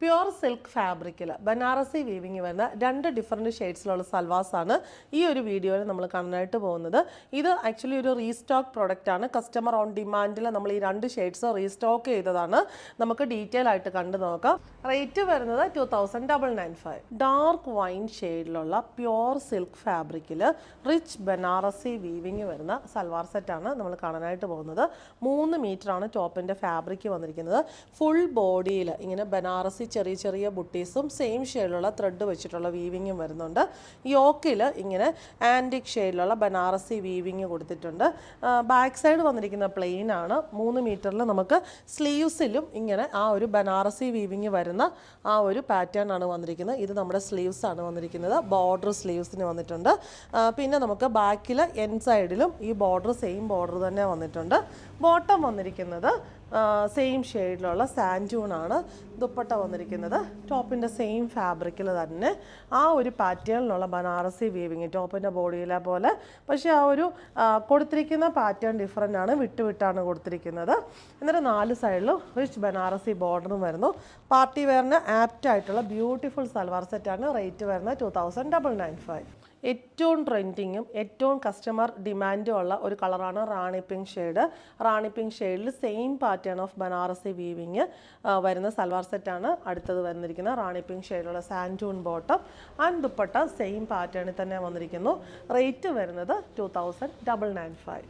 Pure silk ഫാബ്രിക്കിൽ Banarasi weaving വരുന്ന രണ്ട് ഡിഫറെൻറ്റ് ഷെയ്ഡ്സിലുള്ള സൽവാസാണ് ഈ ഒരു വീഡിയോയിൽ നമ്മൾ കാണാനായിട്ട് പോകുന്നത്. ഇത് ആക്ച്വലി ഒരു റീസ്റ്റോക്ക് പ്രോഡക്റ്റാണ്. കസ്റ്റമർ ഓൺ ഡിമാൻഡിൽ നമ്മൾ ഈ രണ്ട് ഷെയ്ഡ്സ് റീസ്റ്റോക്ക് ചെയ്തതാണ്. നമുക്ക് ഡീറ്റെയിൽ ആയിട്ട് കണ്ടു നോക്കാം. റേറ്റ് വരുന്നത് 2995. ഡാർക്ക് വൈൻ ഷെയ്ഡിലുള്ള പ്യുർ സിൽക്ക് ഫാബ്രിക്കിൽ റിച്ച് ബനാറസി വീവിങ് വരുന്ന സൽവാർ സെറ്റാണ് നമ്മൾ കാണാനായിട്ട് പോകുന്നത്. 3 മീറ്ററാണ് ടോപ്പിൻ്റെ ഫാബ്രിക് വന്നിരിക്കുന്നത്. ഫുൾ ബോഡിയിൽ ഇങ്ങനെ ബനാറസി ചെറിയ ചെറിയ ബുട്ടീസും സെയിം ഷെയ്ഡിലുള്ള ത്രെഡ് വെച്ചിട്ടുള്ള വീവിങ്ങും വരുന്നുണ്ട്. യോക്കിൽ ഇങ്ങനെ ആൻറ്റിക് ഷെയ്ഡിലുള്ള ബനാറസി വീവിങ് കൊടുത്തിട്ടുണ്ട്. ബാക്ക് സൈഡ് വന്നിരിക്കുന്ന പ്ലെയിൻ ആണ്. 3 മീറ്ററിൽ നമുക്ക് സ്ലീവ്സിലും ഇങ്ങനെ ആ ഒരു ബനാറസി വീവിങ് വരുന്ന ആ ഒരു പാറ്റേൺ ആണ് വന്നിരിക്കുന്നത്. ഇത് നമ്മുടെ സ്ലീവ്സ് ആണ് വന്നിരിക്കുന്നത്. ബോർഡർ സ്ലീവ്സിന് വന്നിട്ടുണ്ട്. പിന്നെ നമുക്ക് ബാക്കിൽ എൻ സൈഡിലും ഈ ബോർഡർ സെയിം ബോർഡർ തന്നെ വന്നിട്ടുണ്ട്. ബോട്ടം വന്നിരിക്കുന്നത് സെയിം ഷെയ്ഡിലുള്ള സാൻഡൂണാണ്. ദുപ്പട്ട വന്നിരിക്കുന്നത് ടോപ്പിൻ്റെ സെയിം ഫാബ്രിക്കിൽ തന്നെ ആ ഒരു പാറ്റേണിലുള്ള ബനാറസി വീവിങ് ടോപ്പിൻ്റെ ബോഡിയിലെ പോലെ. പക്ഷേ ആ ഒരു കൊടുത്തിരിക്കുന്ന പാറ്റേൺ ഡിഫറെൻ്റ് ആണ്, വിട്ടാണ് കൊടുത്തിരിക്കുന്നത്. എന്നിട്ട് 4 സൈഡിലും റിച്ച് ബനാറസി ബോർഡറും വരുന്നു. പാർട്ടി വെയറിന് ആപ്റ്റ് ആയിട്ടുള്ള ബ്യൂട്ടിഫുൾ സൽവാർ സെറ്റാണ്. റേറ്റ് വരുന്നത് 2995. ഏറ്റവും ട്രെൻഡിങ്ങും ഏറ്റവും കസ്റ്റമർ ഡിമാൻഡും ഉള്ള ഒരു കളറാണ് Rani pink shade. Rani pink ഷെയ്ഡിൽ same pattern of Banarasi weaving വരുന്ന സൽവാർ സെറ്റാണ് അടുത്തത് വന്നിരിക്കുന്നത്. റാണി പിങ്ക് ഷെയ്ഡിലുള്ള santoon bottom and dupatta same പാറ്റേണിൽ തന്നെ വന്നിരിക്കുന്നു. റേറ്റ് വരുന്നത് 2995.